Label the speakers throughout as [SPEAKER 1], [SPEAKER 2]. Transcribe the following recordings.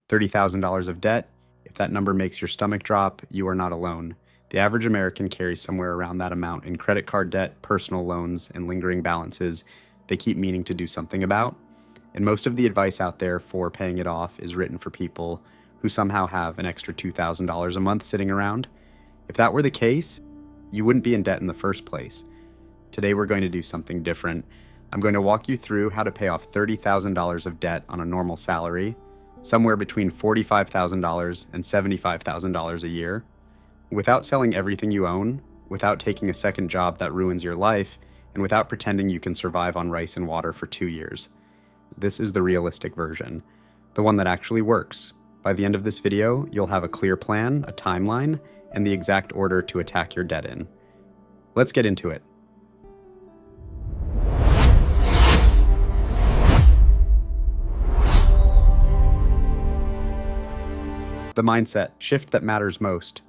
[SPEAKER 1] $30,000 of debt. If that number makes your stomach drop, you are not alone. The average American carries somewhere around that amount in credit card debt, personal loans, and lingering balances they keep meaning to do something about. And most of the advice out there for paying it off is written for people who somehow have an extra $2,000 a month sitting around. If that were the case, you wouldn't be in debt in the first place. Today we're going to do something different. I'm going to walk you through how to pay off $30,000 of debt on a normal salary, somewhere between $45,000 and $75,000 a year, without selling everything you own, without taking a second job that ruins your life, and without pretending you can survive on rice and water for 2 years. This is the realistic version, the one that actually works. By the end of this video, you'll have a clear plan, a timeline, and the exact order to attack your debt in. Let's get into it. The mindset shift that matters most.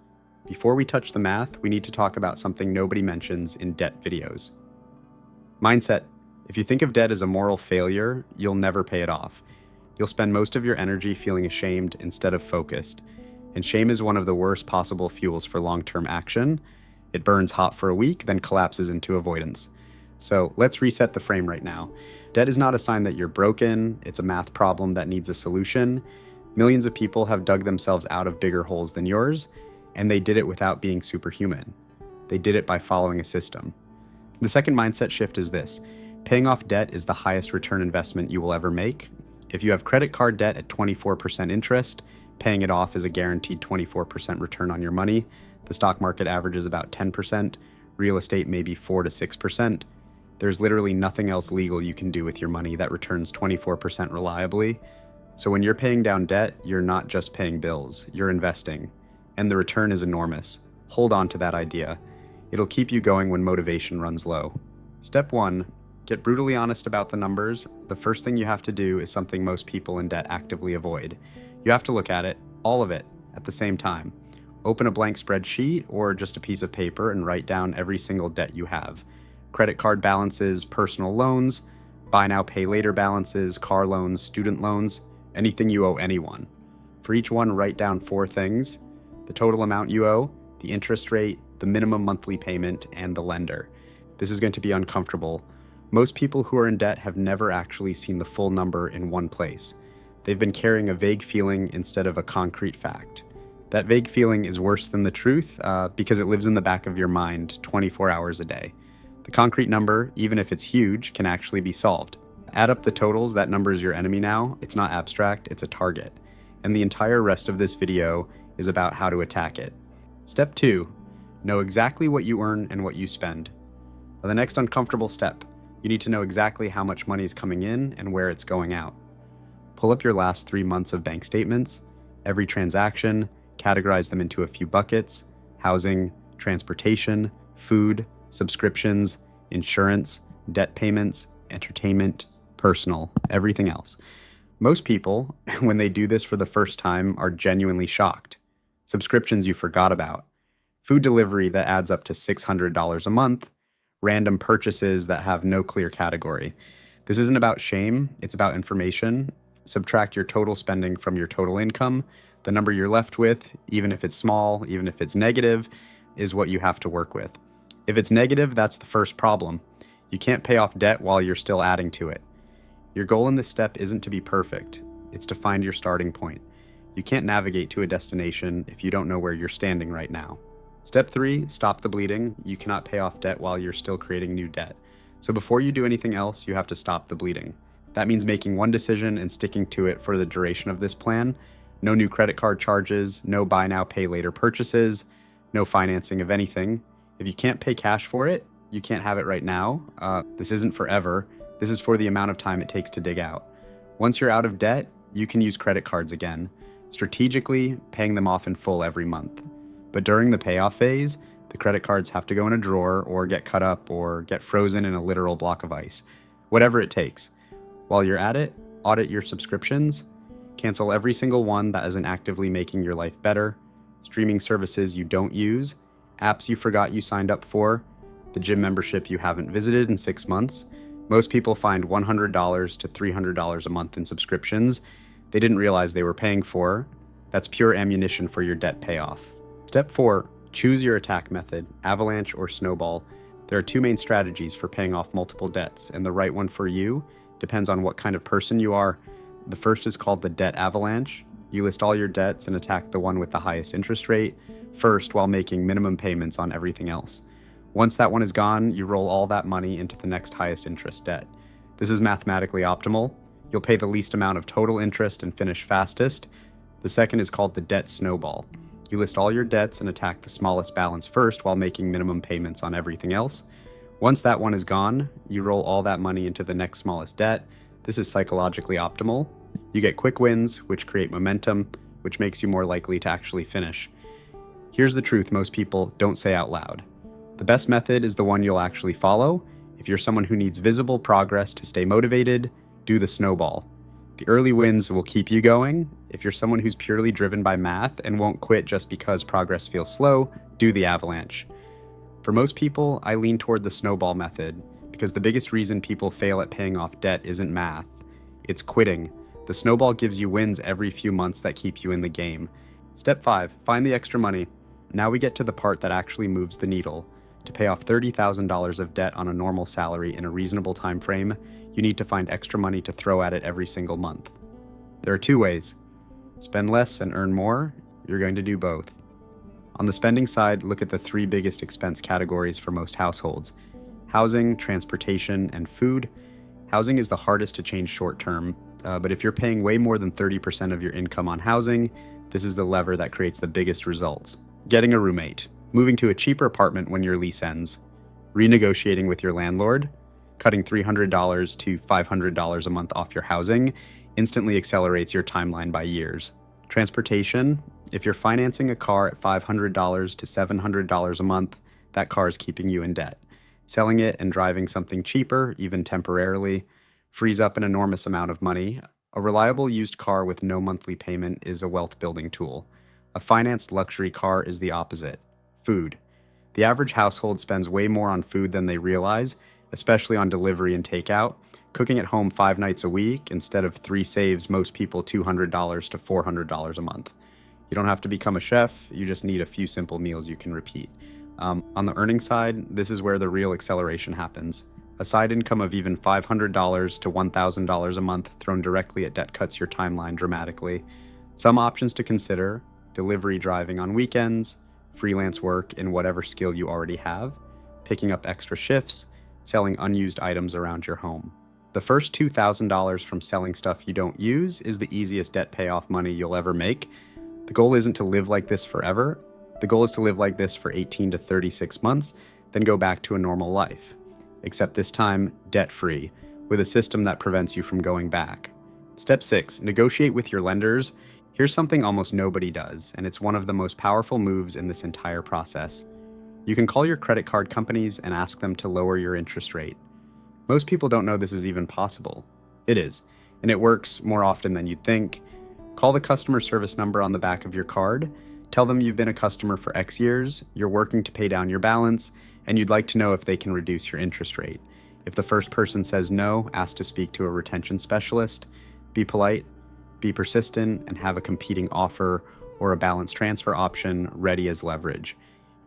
[SPEAKER 1] Before we touch the math, we need to talk about something nobody mentions in debt videos. Mindset. If you think of debt as a moral failure, you'll never pay it off. You'll spend most of your energy feeling ashamed instead of focused. And shame is one of the worst possible fuels for long-term action. It burns hot for a week, then collapses into avoidance. So let's reset the frame right now. Debt is not a sign that you're broken. It's a math problem that needs a solution. Millions of people have dug themselves out of bigger holes than yours, and they did it without being superhuman. They did it by following a system. The second mindset shift is this. Paying off debt is the highest return investment you will ever make. If you have credit card debt at 24% interest, paying it off is a guaranteed 24% return on your money. The stock market averages about 10%, real estate maybe 4 to 6%. There's literally nothing else legal you can do with your money that returns 24% reliably. So when you're paying down debt, you're not just paying bills, you're investing. And the return is enormous. Hold on to that idea. It'll keep you going when motivation runs low. Step 1, get brutally honest about the numbers. The first thing you have to do is something most people in debt actively avoid. You have to look at it, all of it, at the same time. Open a blank spreadsheet or just a piece of paper and write down every single debt you have. Credit card balances, personal loans, buy now, pay later balances, car loans, student loans, anything you owe anyone. For each one, write down 4 things: the total amount you owe, the interest rate, the minimum monthly payment, and the lender. This is going to be uncomfortable. Most people who are in debt have never actually seen the full number in one place. They've been carrying a vague feeling instead of a concrete fact. That vague feeling is worse than the truth because it lives in the back of your mind 24 hours a day. The concrete number, even if it's huge, can actually be solved. Add up the totals, that number is your enemy now. It's not abstract, it's a target. And the entire rest of this video is about how to attack it. Step 2, know exactly what you earn and what you spend. The next uncomfortable step, you need to know exactly how much money is coming in and where it's going out. Pull up your last 3 months of bank statements, every transaction, categorize them into a few buckets: housing, transportation, food, subscriptions, insurance, debt payments, entertainment, personal, everything else. Most people, when they do this for the first time, are genuinely shocked. Subscriptions you forgot about, food delivery that adds up to $600 a month, random purchases that have no clear category. This isn't about shame, it's about information. Subtract your total spending from your total income. The number you're left with, even if it's small, even if it's negative, is what you have to work with. If it's negative, that's the first problem. You can't pay off debt while you're still adding to it. Your goal in this step isn't to be perfect, it's to find your starting point. You can't navigate to a destination if you don't know where you're standing right now. Step 3, stop the bleeding. You cannot pay off debt while you're still creating new debt. So before you do anything else, you have to stop the bleeding. That means making one decision and sticking to it for the duration of this plan. No new credit card charges, no buy now, pay later purchases, no financing of anything. If you can't pay cash for it, you can't have it right now. This isn't forever. This is for the amount of time it takes to dig out. Once you're out of debt, you can use credit cards again, strategically paying them off in full every month. But during the payoff phase, the credit cards have to go in a drawer or get cut up or get frozen in a literal block of ice. Whatever it takes. While you're at it, audit your subscriptions, cancel every single one that isn't actively making your life better, streaming services you don't use, apps you forgot you signed up for, the gym membership you haven't visited in 6 months. Most people find $100 to $300 a month in subscriptions. they didn't realize they were paying for. That's pure ammunition for your debt payoff. Step 4, choose your attack method, avalanche or snowball. There are two main strategies for paying off multiple debts, and the right one for you depends on what kind of person you are. The first is called the debt avalanche. You list all your debts and attack the one with the highest interest rate first while making minimum payments on everything else. Once that one is gone, you roll all that money into the next highest interest debt. This is mathematically optimal. You'll pay the least amount of total interest and finish fastest. The second is called the debt snowball. You list all your debts and attack the smallest balance first while making minimum payments on everything else. Once that one is gone, you roll all that money into the next smallest debt. This is psychologically optimal. You get quick wins, which create momentum, which makes you more likely to actually finish. Here's the truth most people don't say out loud. The best method is the one you'll actually follow. If you're someone who needs visible progress to stay motivated, do the snowball. The early wins will keep you going. If you're someone who's purely driven by math and won't quit just because progress feels slow, do the avalanche. For most people, I lean toward the snowball method because the biggest reason people fail at paying off debt isn't math. It's quitting. The snowball gives you wins every few months that keep you in the game. Step 5, find the extra money. Now we get to the part that actually moves the needle. To pay off $30,000 of debt on a normal salary in a reasonable time frame, you need to find extra money to throw at it every single month. There are two ways. Spend less and earn more. You're going to do both. On the spending side, look at the three biggest expense categories for most households: housing, transportation, and food. Housing is the hardest to change short term, but if you're paying way more than 30% of your income on housing, this is the lever that creates the biggest results. Getting a roommate, moving to a cheaper apartment when your lease ends, renegotiating with your landlord, cutting $300 to $500 a month off your housing instantly accelerates your timeline by years. Transportation, if you're financing a car at $500 to $700 a month, that car is keeping you in debt. Selling it and driving something cheaper, even temporarily, frees up an enormous amount of money. A reliable used car with no monthly payment is a wealth building tool. A financed luxury car is the opposite. Food. The average household spends way more on food than they realize, especially on delivery and takeout. Cooking at home 5 nights a week instead of 3 saves most people $200 to $400 a month. You don't have to become a chef, you just need a few simple meals you can repeat. On the earning side, this is where the real acceleration happens. A side income of even $500 to $1,000 a month thrown directly at debt cuts your timeline dramatically. Some options to consider: delivery driving on weekends, freelance work in whatever skill you already have, picking up extra shifts, selling unused items around your home. The first $2,000 from selling stuff you don't use is the easiest debt payoff money you'll ever make. The goal isn't to live like this forever. The goal is to live like this for 18 to 36 months, then go back to a normal life. Except this time, debt-free, with a system that prevents you from going back. Step 6, negotiate with your lenders. Here's something almost nobody does, and it's one of the most powerful moves in this entire process. You can call your credit card companies and ask them to lower your interest rate. Most people don't know this is even possible. It is, and it works more often than you'd think. Call the customer service number on the back of your card, tell them you've been a customer for X years, you're working to pay down your balance, and you'd like to know if they can reduce your interest rate. If the first person says no, ask to speak to a retention specialist. Be polite, be persistent, and have a competing offer or a balance transfer option ready as leverage.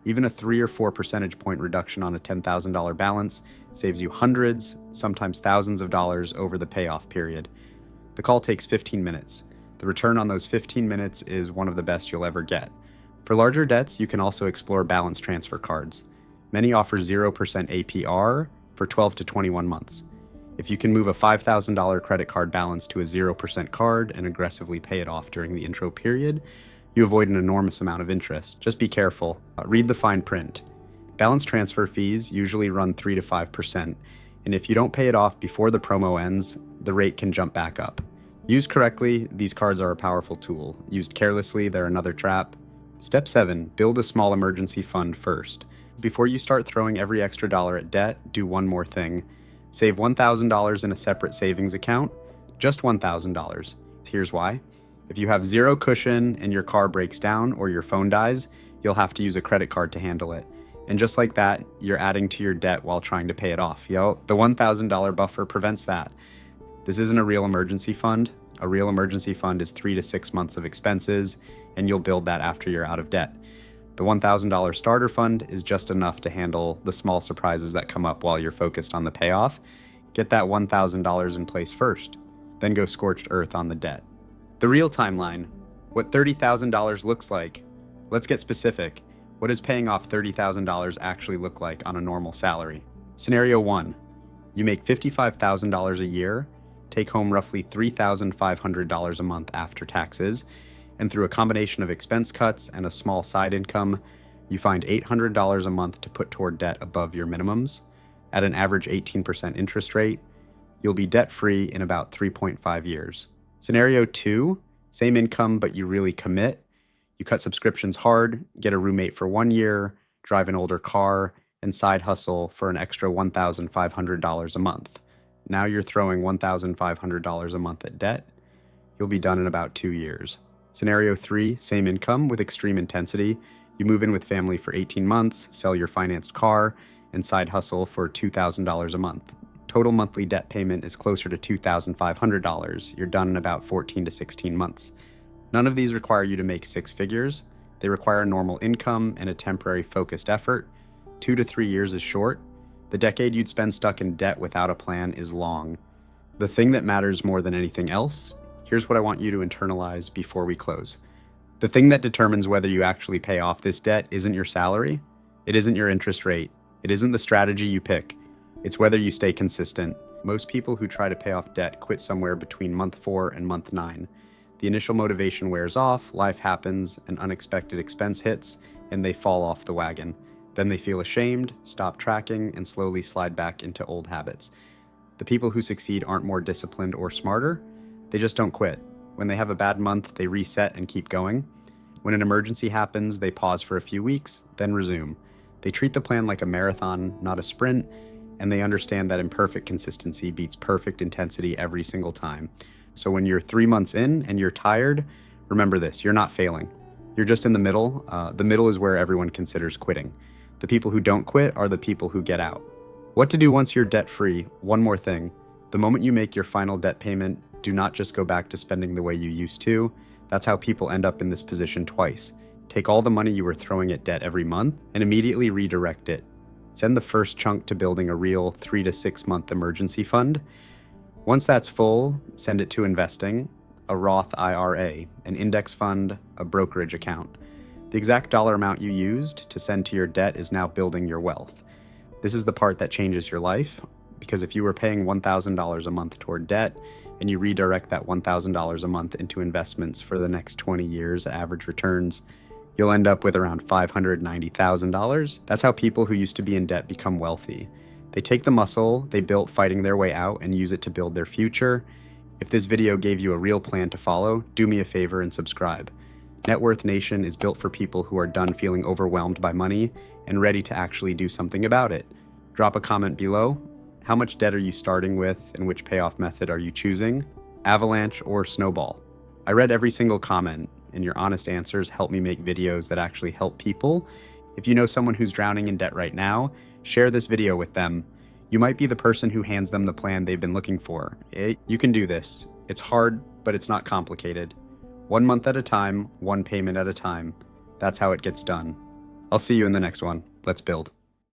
[SPEAKER 1] Even a 3 or 4 percentage point reduction on a $10,000 balance saves you hundreds, sometimes thousands of dollars over the payoff period. The call takes 15 minutes. The return on those 15 minutes is one of the best you'll ever get. For larger debts, you can also explore balance transfer cards. Many offer 0% APR for 12 to 21 months. If you can move a $5,000 credit card balance to a 0% card and aggressively pay it off during the intro period, you avoid an enormous amount of interest. Just be careful. Read the fine print. Balance transfer fees usually run 3 to 5%, and if you don't pay it off before the promo ends, the rate can jump back up. Used correctly, these cards are a powerful tool. Used carelessly, they're another trap. Step 7, build a small emergency fund first. Before you start throwing every extra dollar at debt, do one more thing. Save $1,000 in a separate savings account, just $1,000. Here's why. If you have zero cushion and your car breaks down or your phone dies, you'll have to use a credit card to handle it. And just like that, you're adding to your debt while trying to pay it off. The $1,000 buffer prevents that. This isn't a real emergency fund. A real emergency fund is 3 to 6 months of expenses, and you'll build that after you're out of debt. The $1,000 starter fund is just enough to handle the small surprises that come up while you're focused on the payoff. Get that $1,000 in place first, then go scorched earth on the debt. The real timeline, what $30,000 looks like. Let's get specific. What does paying off $30,000 actually look like on a normal salary? Scenario 1. You make $55,000 a year, take home roughly $3,500 a month after taxes, and through a combination of expense cuts and a small side income, you find $800 a month to put toward debt above your minimums. At an average 18% interest rate, you'll be debt-free in about 3.5 years. Scenario 2, same income but you really commit. You cut subscriptions hard, get a roommate for 1 year, drive an older car, and side hustle for an extra $1,500 a month. Now you're throwing $1,500 a month at debt. You'll be done in about 2 years. Scenario 3, same income with extreme intensity. You move in with family for 18 months, sell your financed car, and side hustle for $2,000 a month. Total monthly debt payment is closer to $2,500. You're done in about 14 to 16 months. None of these require you to make 6 figures. They require normal income and a temporary focused effort. 2 to 3 years is short. The decade you'd spend stuck in debt without a plan is long. The thing that matters more than anything else, here's what I want you to internalize before we close. The thing that determines whether you actually pay off this debt isn't your salary. It isn't your interest rate. It isn't the strategy you pick. It's whether you stay consistent. Most people who try to pay off debt quit somewhere between month 4 and month 9. The initial motivation wears off, life happens, an unexpected expense hits, and they fall off the wagon. Then they feel ashamed, stop tracking, and slowly slide back into old habits. The people who succeed aren't more disciplined or smarter. They just don't quit. When they have a bad month, they reset and keep going. When an emergency happens, they pause for a few weeks, then resume. They treat the plan like a marathon, not a sprint, and they understand that imperfect consistency beats perfect intensity every single time. So when you're 3 months in and you're tired, remember this, you're not failing. You're just in the middle. The middle is where everyone considers quitting. The people who don't quit are the people who get out. What to do once you're debt-free? One more thing. The moment you make your final debt payment, do not just go back to spending the way you used to. That's how people end up in this position twice. Take all the money you were throwing at debt every month and immediately redirect it. Send the first chunk to building a real 3 to 6 month emergency fund. Once that's full, send it to investing, a Roth IRA, an index fund, a brokerage account. The exact dollar amount you used to send to your debt is now building your wealth. This is the part that changes your life, because if you were paying $1,000 a month toward debt and you redirect that $1,000 a month into investments for the next 20 years, average returns, you'll end up with around $590,000. That's how people who used to be in debt become wealthy. They take the muscle they built fighting their way out and use it to build their future. If this video gave you a real plan to follow, do me a favor and subscribe. Net Worth Nation is built for people who are done feeling overwhelmed by money and ready to actually do something about it. Drop a comment below. How much debt are you starting with and which payoff method are you choosing? Avalanche or snowball? I read every single comment, and your honest answers help me make videos that actually help people. If you know someone who's drowning in debt right now, share this video with them. You might be the person who hands them the plan they've been looking for. You can do this. It's hard, but it's not complicated. 1 month at a time, 1 payment at a time. That's how it gets done. I'll see you in the next one. Let's build.